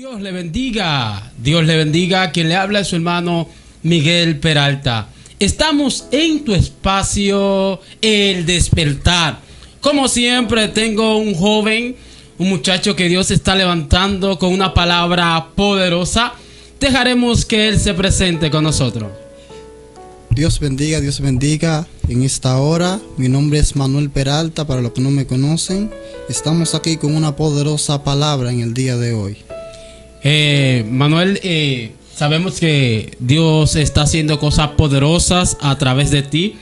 Dios le bendiga. Dios le bendiga. Quien le habla es su hermano Miguel Peralta. Estamos en tu espacio, El Despertar. Como siempre, tengo un joven, un muchacho que Dios está levantando con una palabra poderosa. Dejaremos que él se presente con nosotros. Dios bendiga en esta hora. Mi nombre es Manuel Peralta, para los que no me conocen. Estamos aquí con una poderosa palabra en el día de hoy. Manuel, sabemos que Dios está haciendo cosas poderosas a través de ti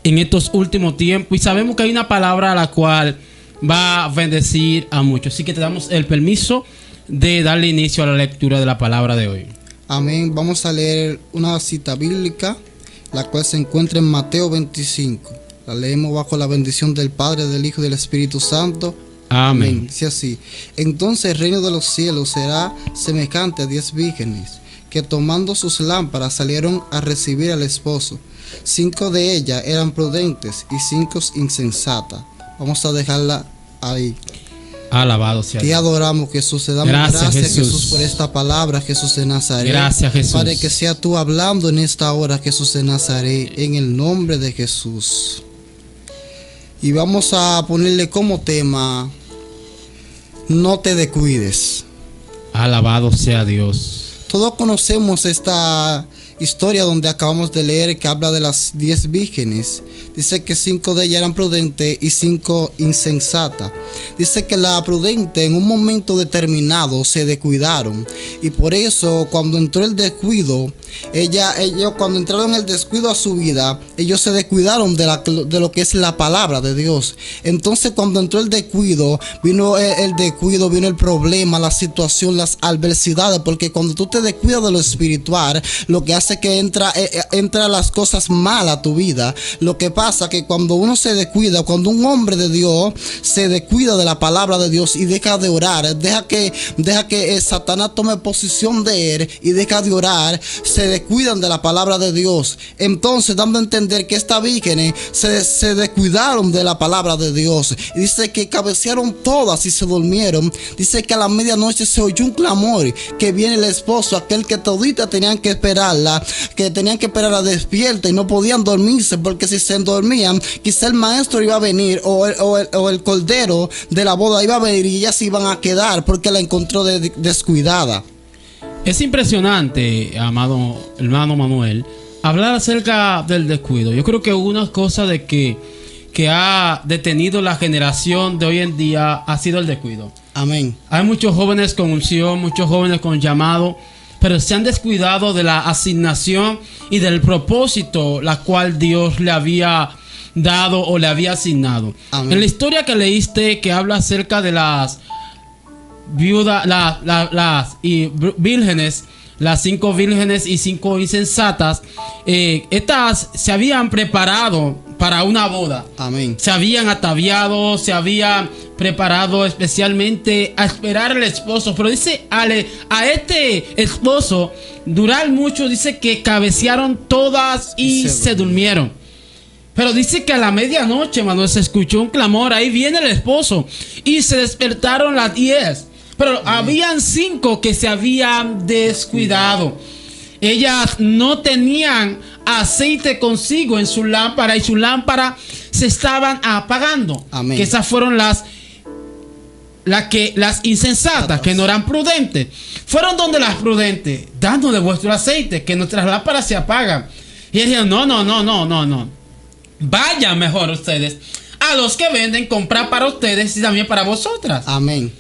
en estos últimos tiempos, y sabemos que hay una palabra a la cual va a bendecir a muchos. Así que te damos el permiso de darle inicio a la lectura de la palabra de hoy. Amén. Vamos a leer una cita bíblica, la cual se encuentra en Mateo 25. La leemos bajo la bendición del Padre, del Hijo y del Espíritu Santo. Amén. Dice así: entonces el reino de los cielos será semejante a 10 vírgenes, que tomando sus lámparas salieron a recibir al esposo. 5 de ellas eran prudentes y 5 insensatas. Vamos a dejarla ahí. Alabado sea Dios. Te adoramos, Jesús. Te damos gracias, Jesús, por esta palabra, Jesús de Nazaret. Gracias, Jesús. Padre, que sea tú hablando en esta hora, Jesús de Nazaret, en el nombre de Jesús. Y vamos a ponerle como tema: no te descuides. Alabado sea Dios. Todos conocemos esta historia donde acabamos de leer, que habla de las 10 vírgenes. Dice que 5 de ellas eran prudentes y 5 insensatas. Dice que la prudente en un momento determinado se descuidaron, y por eso cuando entró el descuido, ellos cuando entraron el descuido a su vida, ellos se descuidaron de lo que es la palabra de Dios. Entonces cuando entró el descuido, vino el problema, la situación, las adversidades, porque cuando tú te descuidas de lo espiritual, lo que hace que entra las cosas malas a tu vida. Lo que pasa que cuando uno se descuida, cuando un hombre de Dios se descuida de la palabra de Dios y deja de orar, deja que Satanás tome posición de él y deja de orar, se descuidan de la palabra de Dios. Entonces, dando a entender que estas vírgenes se descuidaron de la palabra de Dios. Y dice que cabecearon todas y se durmieron. Dice que a la medianoche se oyó un clamor, que viene el esposo, aquel que todita tenían que esperarla, despierta, y no podían dormirse, porque si se dormían, quizá el maestro iba a venir, o el cordero de la boda iba a venir, y ellas se iban a quedar porque la encontró descuidada. Es impresionante, amado hermano Manuel, hablar acerca del descuido. Yo creo que una cosa de que ha detenido la generación de hoy en día ha sido el descuido. Amén. Hay muchos jóvenes con unción, muchos jóvenes con llamado, pero se han descuidado de la asignación y del propósito la cual Dios le había dado o le había asignado. Amén. En la historia que leíste, que habla acerca de las viudas, las vírgenes, las 5 vírgenes y 5 insensatas, estas se habían preparado para una boda. Amén. Se habían ataviado, se habían preparado especialmente a esperar al esposo. Pero dice a este esposo durar mucho, dice que cabecearon todas y se durmieron. Pero dice que a la medianoche, Manuel, se escuchó un clamor. Ahí viene el esposo. Y se despertaron las 10. Pero habían 5 que se habían descuidado. Ellas no tenían aceite consigo en su lámpara, y su lámpara se estaban apagando. Amén. Que esas fueron las insensatas, que no eran prudentes. Fueron donde las prudentes: dándole vuestro aceite, que nuestras lámparas se apagan. Y ellos dijeron: no. Vayan mejor ustedes a los que venden, comprar para ustedes y también para vosotras. Amén.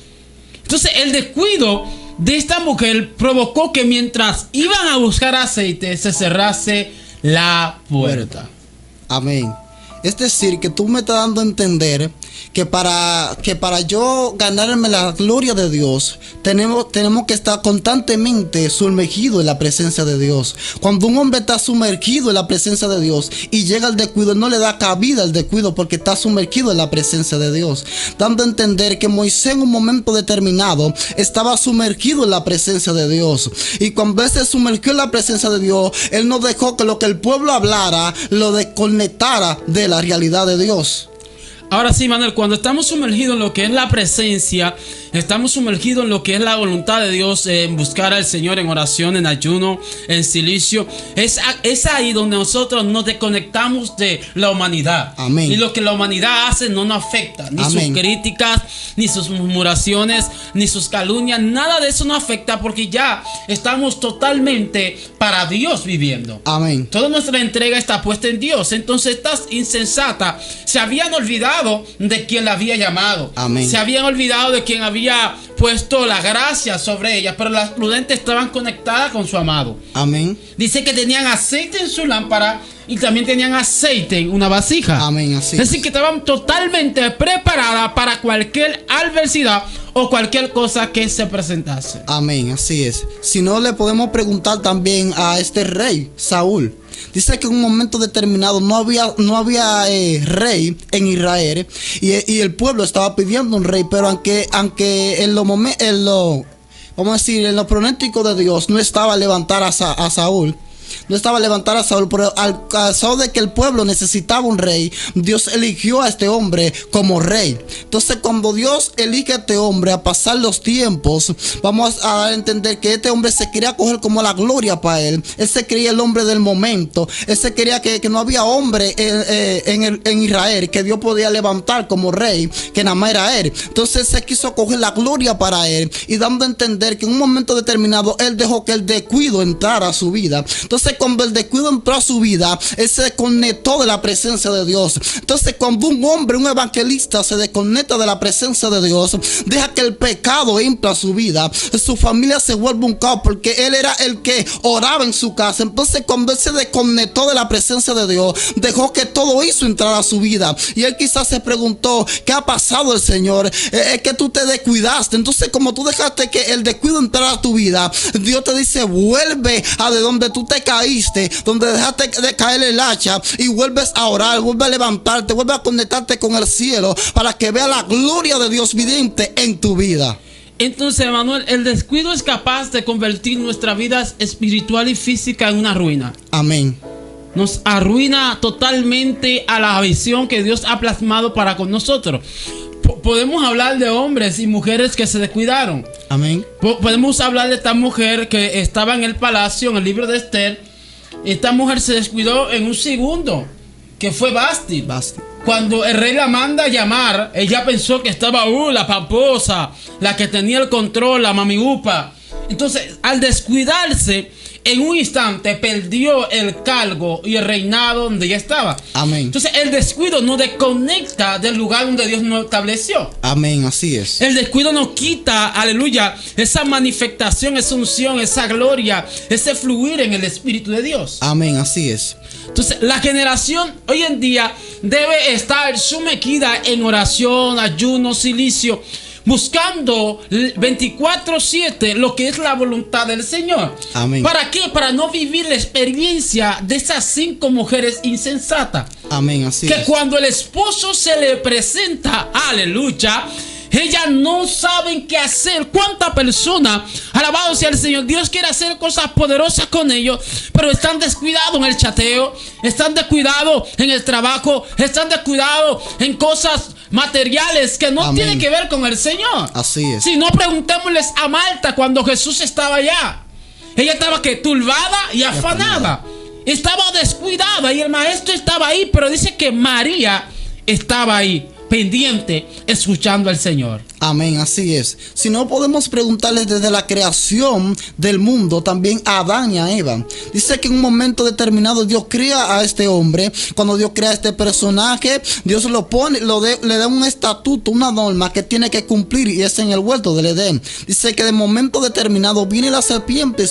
Entonces el descuido de esta mujer provocó que mientras iban a buscar aceite, se cerrase la puerta. Amén. Es decir, que tú me estás dando a entender que para yo ganarme la gloria de Dios, tenemos que estar constantemente sumergidos en la presencia de Dios. Cuando un hombre está sumergido en la presencia de Dios y llega al descuido, no le da cabida al descuido, porque está sumergido en la presencia de Dios. Dando a entender que Moisés en un momento determinado estaba sumergido en la presencia de Dios. Y cuando él se sumergió en la presencia de Dios, él no dejó que lo que el pueblo hablara lo desconectara de la realidad de Dios. Ahora sí, Manuel, cuando estamos sumergidos en lo que es la presencia, estamos sumergidos en lo que es la voluntad de Dios, en buscar al Señor en oración, en ayuno, en silicio, es ahí donde nosotros nos desconectamos de la humanidad. Amén. Y lo que la humanidad hace no nos afecta, ni Amén. sus críticas, ni sus murmuraciones, ni sus calumnias, nada de eso nos afecta porque ya estamos totalmente para Dios viviendo. Amén. Toda nuestra entrega está puesta en Dios. Entonces estas insensatas se habían olvidado de quien la había llamado. Amén. Se habían olvidado de quien había puesto la gracia sobre ellas. Pero las prudentes estaban conectadas con su amado. Amén. Dice que tenían aceite en su lámpara y también tenían aceite en una vasija. Amén, así Es es. decir, que estaban totalmente preparadas para cualquier adversidad o cualquier cosa que se presentase. Amén, así es. Si no, le podemos preguntar también a este rey, Saúl. Dice que en un momento determinado no había rey en Israel y el pueblo estaba pidiendo un rey, pero aunque vamos a decir, en lo pronóstico de Dios no estaba a levantar a Saúl. No estaba a levantar a Saúl, pero al caso de que el pueblo necesitaba un rey, Dios eligió a este hombre como rey. Entonces, cuando Dios elige a este hombre a pasar los tiempos, vamos a dar a entender que este hombre se quería coger como la gloria para él. Él se creía el hombre del momento. Él se creía que no había hombre en Israel que Dios podía levantar como rey, que nada más era él. Entonces, se quiso coger la gloria para él y dando a entender que en un momento determinado él dejó que el descuido entrara a su vida. Entonces, cuando el descuido entró a su vida, él se desconectó de la presencia de Dios. Entonces, cuando un hombre, un evangelista, se desconecta de la presencia de Dios, deja que el pecado entre a su vida, su familia se vuelve un caos, porque él era el que oraba en su casa. Entonces, cuando él se desconectó de la presencia de Dios, dejó que todo eso entrara a su vida. Y él quizás se preguntó: ¿qué ha pasado, el Señor? Es que tú te descuidaste. Entonces, como tú dejaste que el descuido entrara a tu vida, Dios te dice: vuelve a de donde tú te caíste, donde dejaste de caer el hacha, y vuelves a orar, vuelves a levantarte, vuelves a conectarte con el cielo para que vea la gloria de Dios viviente en tu vida. Entonces, Manuel, el descuido es capaz de convertir nuestra vida espiritual y física en una ruina. Amén. Nos arruina totalmente a la visión que Dios ha plasmado para con nosotros. Podemos hablar de hombres y mujeres que se descuidaron. Amén. Podemos hablar de esta mujer que estaba en el palacio, en el libro de Esther. Esta mujer se descuidó en un segundo, que fue Basti. Cuando el rey la manda a llamar, ella pensó que estaba la paposa, la que tenía el control, la mamigupa. Entonces, al descuidarse, en un instante perdió el cargo y el reinado donde ella estaba. Amén. Entonces, el descuido nos desconecta del lugar donde Dios nos estableció. Amén, así es. El descuido nos quita, aleluya, esa manifestación, esa unción, esa gloria, ese fluir en el Espíritu de Dios. Amén, así es. Entonces, la generación hoy en día debe estar sumergida en oración, ayuno, silicio, buscando 24/7 lo que es la voluntad del Señor. Amén. ¿Para qué? Para no vivir la experiencia de esas 5 mujeres insensatas. Amén, así Que es. cuando el esposo se le presenta, aleluya, ellas no saben qué hacer. ¿Cuántas personas, alabado sea el Señor, Dios quiere hacer cosas poderosas con ellos, pero están descuidados en el chateo, están descuidados en el trabajo, están descuidados en cosas materiales que no Amén. tienen que ver con el Señor? Así es. Si no, preguntémosles a Marta cuando Jesús estaba allá. Ella estaba que turbada y afanada. Estaba descuidada y el maestro estaba ahí, pero dice que María estaba ahí, pendiente, escuchando al Señor. Amén, así es. Si no, podemos preguntarles desde la creación del mundo también a Adán y a Eva. Dice que en un momento determinado Dios crea a este hombre. Cuando Dios crea a este personaje, Dios lo pone, le da un estatuto, una norma que tiene que cumplir, y es en el huerto del Edén. Dice que de momento determinado viene la serpiente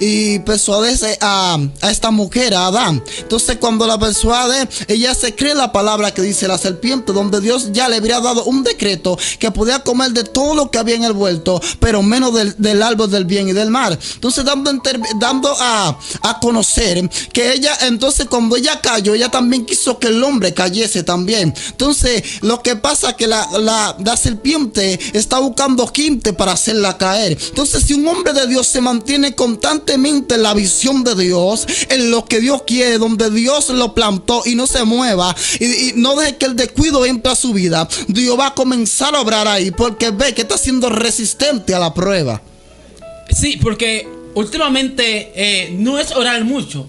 y persuade a esta mujer, a Adán. Entonces, cuando la persuade, ella se cree la palabra que dice la serpiente, donde Dios ya le habría dado un decreto que podía comer de todo lo que había en el huerto, pero menos del árbol del bien y del mal. Entonces dando a conocer que ella, entonces cuando ella cayó, ella también quiso que el hombre cayese también. Entonces lo que pasa es que la serpiente está buscando gente para hacerla caer. Entonces si un hombre de Dios se mantiene constantemente en la visión de Dios, en lo que Dios quiere, donde Dios lo plantó, y no se mueva y no deje que el descuido entre a su vida, Dios va a comenzar a obrar ahí, porque ve que está siendo resistente a la prueba. Sí, porque últimamente no es orar mucho,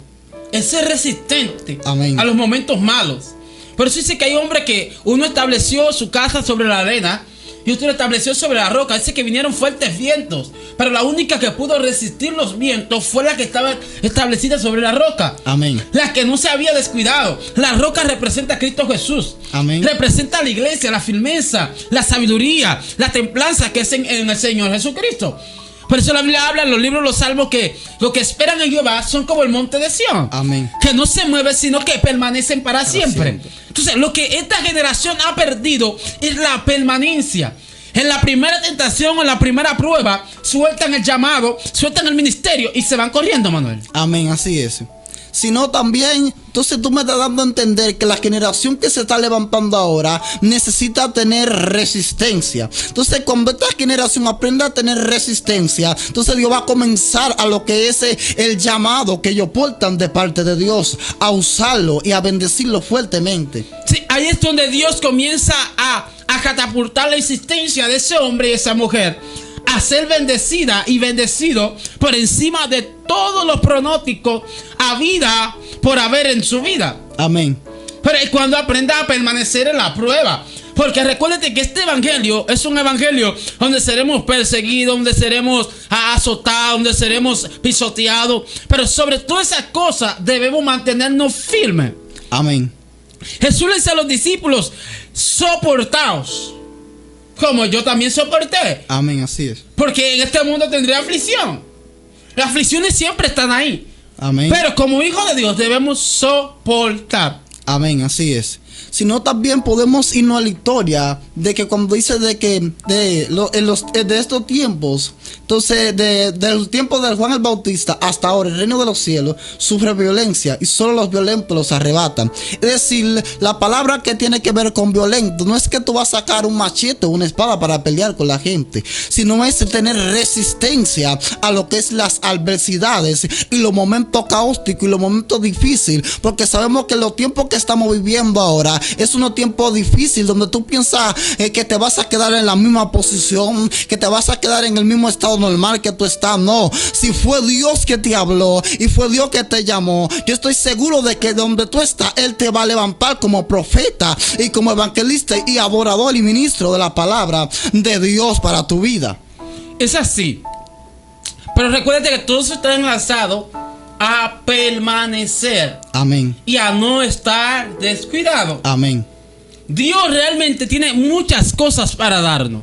es ser resistente. Amén. A los momentos malos. Pero sí dice que hay hombres que uno estableció su casa sobre la arena y otro lo estableció sobre la roca. Dice que vinieron fuertes vientos, pero la única que pudo resistir los vientos fue la que estaba establecida sobre la roca. Amén. La que no se había descuidado. La roca representa a Cristo Jesús. Amén. Representa a la iglesia, la firmeza, la sabiduría, la templanza que es en el Señor Jesucristo. Por eso la Biblia habla en los libros de los Salmos que los que esperan en Jehová son como el monte de Sión. Amén. Que no se mueve, sino que permanecen para siempre. Entonces, lo que esta generación ha perdido es la permanencia. En la primera tentación, en la primera prueba, sueltan el llamado, sueltan el ministerio y se van corriendo, Manuel. Amén, así es. Sino también, entonces tú me estás dando a entender que la generación que se está levantando ahora necesita tener resistencia. Entonces cuando esta generación aprenda a tener resistencia, entonces Dios va a comenzar a lo que es el llamado que ellos portan de parte de Dios, a usarlo y a bendecirlo fuertemente. Sí, ahí es donde Dios comienza a catapultar la existencia de ese hombre y esa mujer a ser bendecida y bendecido por encima de todos los pronósticos a vida por haber en su vida. Amén. Pero es cuando aprenda a permanecer en la prueba. Porque recuérdate que este evangelio es un evangelio donde seremos perseguidos, donde seremos azotados, donde seremos pisoteados. Pero sobre todas esas cosas debemos mantenernos firmes. Amén. Jesús le dice a los discípulos: soportaos como yo también soporté. Amén, así es. Porque en este mundo tendré aflicción. Las aflicciones siempre están ahí. Amén. Pero como hijos de Dios debemos soportar. Amén, así es. Sino también podemos irnos a la historia de que cuando dice de que de estos tiempos, entonces del tiempo de Juan el Bautista hasta ahora el reino de los cielos sufre violencia y solo los violentos los arrebatan. Es decir, la palabra que tiene que ver con violento no es que tú vas a sacar un machete o una espada para pelear con la gente, sino es tener resistencia a lo que es las adversidades y los momentos caóticos y los momentos difíciles, porque sabemos que los tiempos que estamos viviendo ahora es un tiempo difícil donde tú piensas que te vas a quedar en la misma posición, que te vas a quedar en el mismo estado normal que tú estás. No, si fue Dios que te habló y fue Dios que te llamó, yo estoy seguro de que donde tú estás, Él te va a levantar como profeta y como evangelista y adorador y ministro de la palabra de Dios para tu vida. Es así. Pero recuérdate que todo eso está enlazado a permanecer. Amén. Y a no estar descuidado. Amén. Dios realmente tiene muchas cosas para darnos.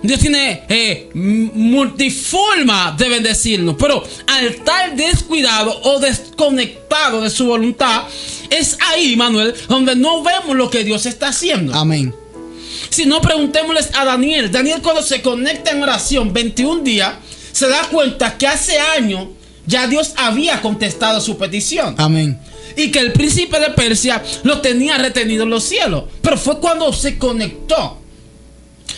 Dios tiene multiforma de bendecirnos. Pero al estar descuidado o desconectado de su voluntad, es ahí, Manuel, donde no vemos lo que Dios está haciendo. Amén. Si no, preguntémosles a Daniel. Daniel, cuando se conecta en oración 21 días, se da cuenta que hace años ya Dios había contestado su petición. Amén. Y que el príncipe de Persia lo tenía retenido en los cielos. Pero fue cuando se conectó.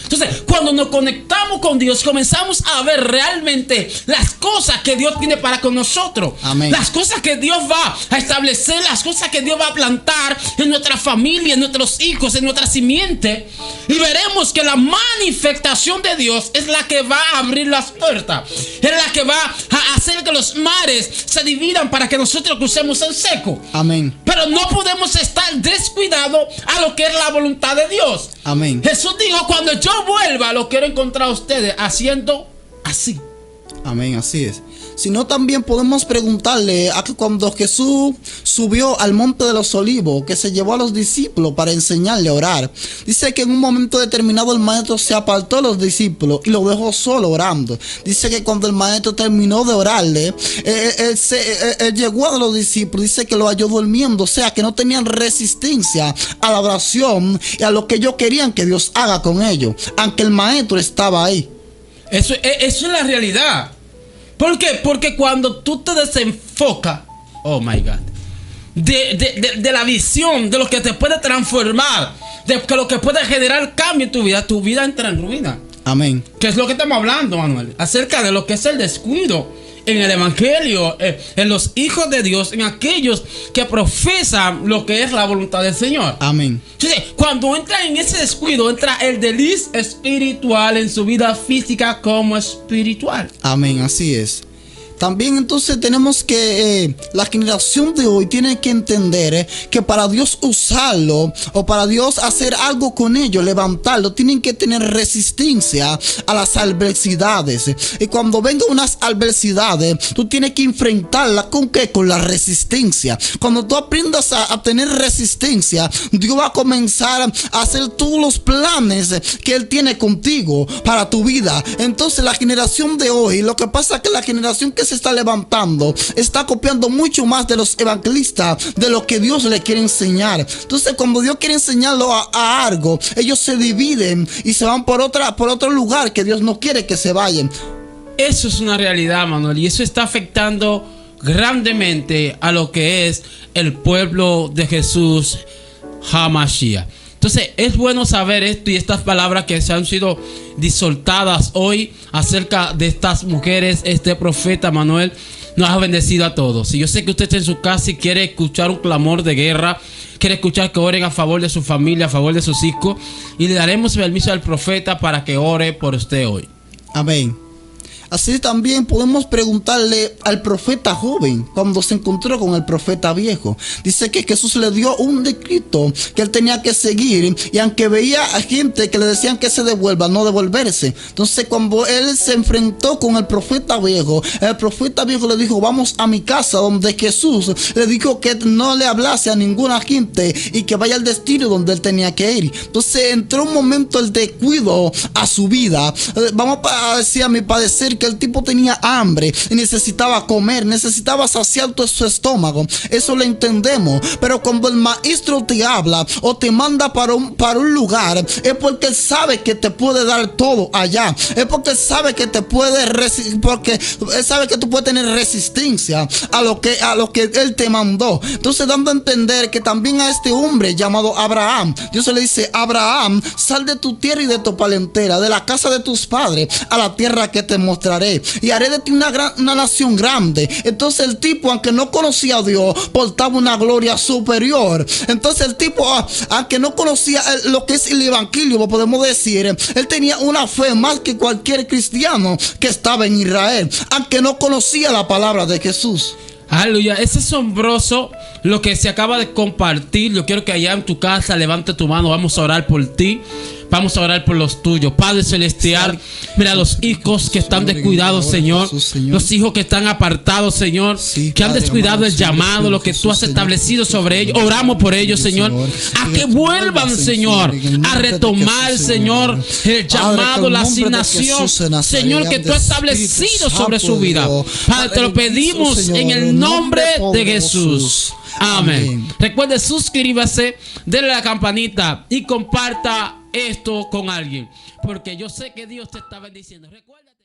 Entonces, cuando nos conectamos con Dios, comenzamos a ver realmente las cosas que Dios tiene para con nosotros. Amén. Las cosas que Dios va a establecer, las cosas que Dios va a plantar en nuestra familia, en nuestros hijos, en nuestra simiente. Y veremos que la manifestación de Dios es la que va a abrir las puertas. Es la que va a hacer que los mares se dividan para que nosotros crucemos en seco. Amén. Pero no podemos estar descuidados a lo que es la voluntad de Dios. Amén. Jesús dijo: cuando yo vuelva, lo quiero encontrar a ustedes haciendo así. Amén, así es. sino también podemos preguntarle a que cuando Jesús subió al monte de los olivos, que se llevó a los discípulos para enseñarle a orar, dice que en un momento determinado el maestro se apartó de los discípulos y lo dejó solo orando. Dice que cuando el maestro terminó de orarle, él llegó a los discípulos, dice que lo halló durmiendo, o sea que no tenían resistencia a la oración y a lo que ellos querían que Dios haga con ellos, aunque el maestro estaba ahí. Eso es la realidad. ¿Por qué? Porque cuando tú te desenfocas, oh my God, de la visión, de lo que te puede transformar, de lo que puede generar cambio en tu vida entra en ruina. Amén. ¿Qué es lo que estamos hablando, Manuel? Acerca de lo que es el descuido en el evangelio, en los hijos de Dios, en aquellos que profesan lo que es la voluntad del Señor. Amén. Entonces, cuando entra en ese descuido, entra el desliz espiritual en su vida física como espiritual. Amén, así es. También entonces tenemos que la generación de hoy tiene que entender que para Dios usarlo o para Dios hacer algo con ellos, levantarlo, tienen que tener resistencia a las adversidades. Y cuando vengan unas adversidades, tú tienes que enfrentarlas ¿con qué? Con la resistencia. Cuando tú aprendas a tener resistencia, Dios va a comenzar a hacer todos los planes que Él tiene contigo para tu vida. Entonces la generación de hoy, lo que pasa es que la generación que se está levantando está copiando mucho más de los evangelistas de lo que Dios le quiere enseñar. Entonces cuando Dios quiere enseñarlo a algo, ellos se dividen y se van por otro lugar que Dios no quiere que se vayan. Eso es una realidad, Manuel, y eso está afectando grandemente a lo que es el pueblo de Jesús HaMashiach. Entonces es bueno saber esto y estas palabras que se han sido disoltadas hoy acerca de estas mujeres. Este profeta Manuel nos ha bendecido a todos. Y yo sé que usted está en su casa y quiere escuchar un clamor de guerra, quiere escuchar que oren a favor de su familia, a favor de sus hijos, y le daremos permiso al profeta para que ore por usted hoy. Amén. Así también podemos preguntarle al profeta joven cuando se encontró con el profeta viejo. Dice que Jesús le dio un decreto que él tenía que seguir, y aunque veía a gente que le decían que se devuelva, no devolverse. Entonces cuando él se enfrentó con el profeta viejo le dijo: vamos a mi casa, donde Jesús le dijo que no le hablase a ninguna gente y que vaya al destino donde él tenía que ir. Entonces entró un momento el descuido a su vida. Vamos a decir, a mi padecer, que el tipo tenía hambre y necesitaba comer, necesitaba saciar todo su estómago. Eso lo entendemos. Pero cuando el maestro te habla o te manda para un lugar, es porque él sabe que te puede dar todo allá. Es porque él sabe que te puede porque él sabe que tú puedes tener resistencia a lo que él te mandó. Entonces, dando a entender que también a este hombre llamado Abraham, Dios le dice: Abraham, sal de tu tierra y de tu parentela, de la casa de tus padres, a la tierra que te mostraré, y haré de ti una nación grande. Entonces el tipo, aunque no conocía a Dios, portaba una gloria superior. Entonces el tipo, aunque no conocía lo que es el evangelio, podemos decir, él tenía una fe más que cualquier cristiano que estaba en Israel, aunque no conocía la palabra de Jesús. Aleluya, es asombroso lo que se acaba de compartir. Yo quiero que allá en tu casa levante tu mano, vamos a orar por ti. Vamos a orar por los tuyos. Padre celestial, mira los hijos que están descuidados, Señor. Los hijos que están apartados, Señor, que han descuidado el llamado, lo que tú has establecido sobre ellos. Oramos por ellos, Señor, a que vuelvan, Señor, a retomar, Señor, el llamado, la asignación, Señor, que tú has establecido sobre su vida. Padre, te lo pedimos en el nombre de Jesús. Amén. Recuerde, suscríbase, denle a la campanita y comparta esto con alguien, porque yo sé que Dios te está bendiciendo. Recuérdate.